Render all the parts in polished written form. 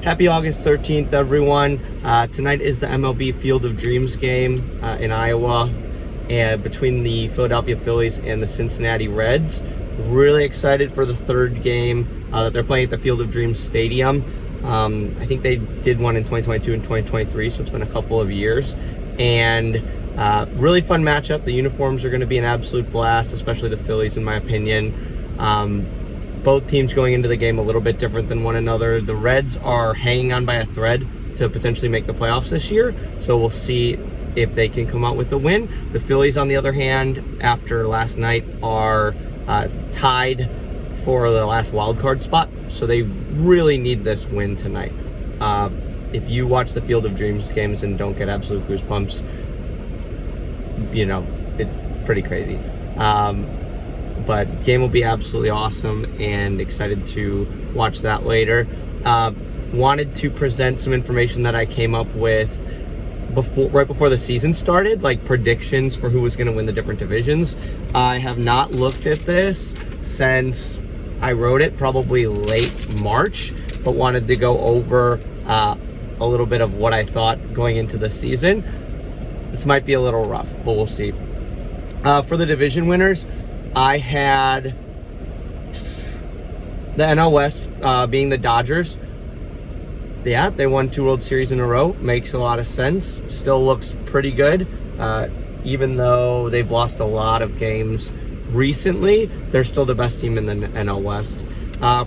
Happy August 13th, everyone. Tonight is the MLB Field of Dreams game in Iowa between the Philadelphia Phillies and the Cincinnati Reds. Really excited for the third game that they're playing at the Field of Dreams Stadium. I think they did one in 2022 and 2023, so it's been a couple of years. And really fun matchup. The uniforms are going to be an absolute blast, especially the Phillies, in my opinion. Both teams going into the game a little bit different than one another. The Reds are hanging on by a thread to potentially make the playoffs this year, so we'll see if they can come out with the win. The Phillies, on the other hand, after last night, are tied for the last wild card spot, so they really need this win tonight. If you watch the Field of Dreams games and don't get absolute goosebumps, you know, it's pretty crazy. But game will be absolutely awesome, and excited to watch that later. Wanted to present some information that I came up with right before the season started, like predictions for who was going to win the different divisions. I have not looked at this since I wrote it, probably late March, but wanted to go over a little bit of what I thought going into the season. This might be a little rough, but we'll see. For the division winners, I had the NL West being the Dodgers. Yeah, they won 2 World Series in a row. Makes a lot of sense. Still looks pretty good. Even though they've lost a lot of games recently, they're still the best team in the NL West.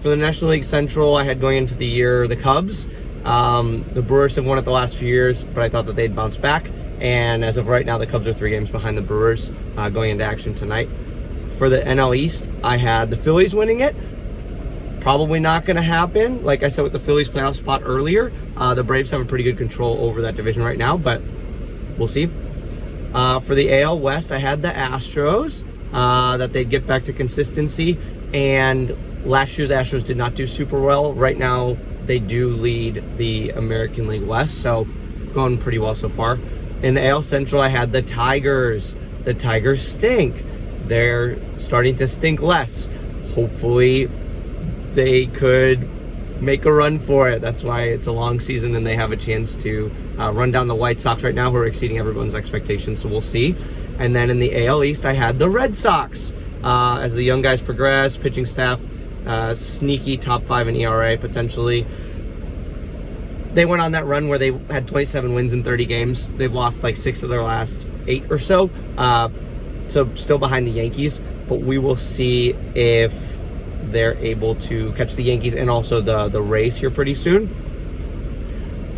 For the National League Central, I had going into the year the Cubs. The Brewers have won it the last few years, but I thought that they'd bounce back. And as of right now, the Cubs are 3 games behind the Brewers going into action tonight. For the NL East, I had the Phillies winning it. Probably not going to happen. Like I said with the Phillies playoff spot earlier, the Braves have a pretty good control over that division right now, but we'll see. For the AL West, I had the Astros, that they'd get back to consistency. And last year, the Astros did not do super well. Right now, they do lead the American League West, so going pretty well so far. In the AL Central, I had the Tigers. The Tigers stink. They're starting to stink less. Hopefully, they could make a run for it. That's why it's a long season and they have a chance to run down the White Sox right now, who are exceeding everyone's expectations, so we'll see. And then in the AL East, I had the Red Sox. As the young guys progress, pitching staff, sneaky top 5 in ERA potentially. They went on that run where they had 27 wins in 30 games. They've lost like 6 of their last 8 or so. So still behind the Yankees, but we will see if they're able to catch the Yankees and also the Rays here pretty soon.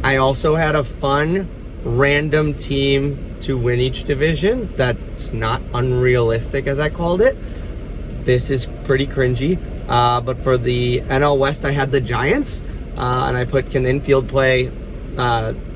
I also had a fun random team to win each division. That's not unrealistic, as I called it. This is pretty cringy. But for the NL West, I had the Giants, and I put, can the infield play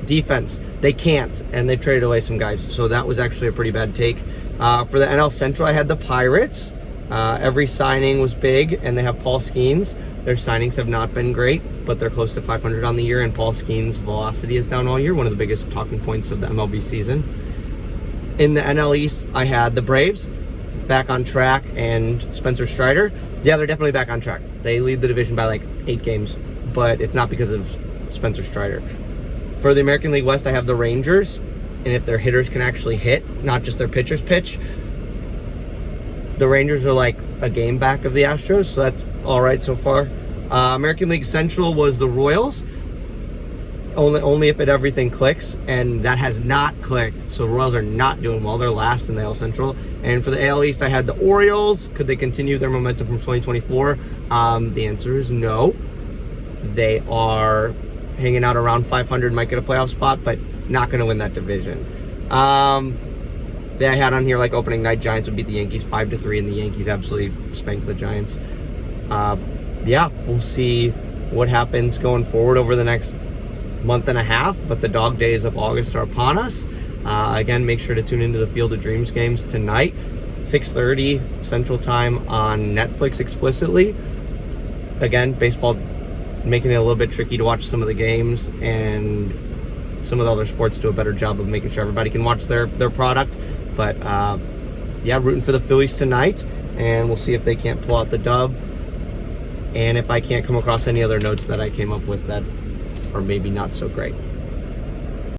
defense? They can't, and they've traded away some guys, so that was actually a pretty bad take. For the NL Central, I had the Pirates. Every signing was big, and they have Paul Skeens. Their signings have not been great, but they're close to 500 on the year, and Paul Skeens' velocity is down all year, one of the biggest talking points of the MLB season. In the NL East, I had the Braves back on track, and Spencer Strider. Yeah, they're definitely back on track. They lead the division by like 8 games, but it's not because of Spencer Strider. For the American League West, I have the Rangers, and if their hitters can actually hit, not just their pitchers pitch, the Rangers are like a game back of the Astros, so that's all right so far. American League Central was the Royals, only if everything clicks, and that has not clicked, so Royals are not doing well. They're last in the AL Central. And for the AL East, I had the Orioles. Could they continue their momentum from 2024? The answer is no. They are hanging out around 500, might get a playoff spot, but not going to win that division. I had on here like opening night, Giants would beat the Yankees 5-3, and the Yankees absolutely spanked the Giants. Yeah, we'll see what happens going forward over the next month and a half, but the dog days of August are upon us. Again, make sure to tune into the Field of Dreams games tonight, 6:30 Central Time on Netflix explicitly. Again, baseball making it a little bit tricky to watch some of the games, and some of the other sports do a better job of making sure everybody can watch their product. But yeah, rooting for the Phillies tonight, and we'll see if they can't pull out the dub. And if I can't come across any other notes that I came up with that or maybe not so great.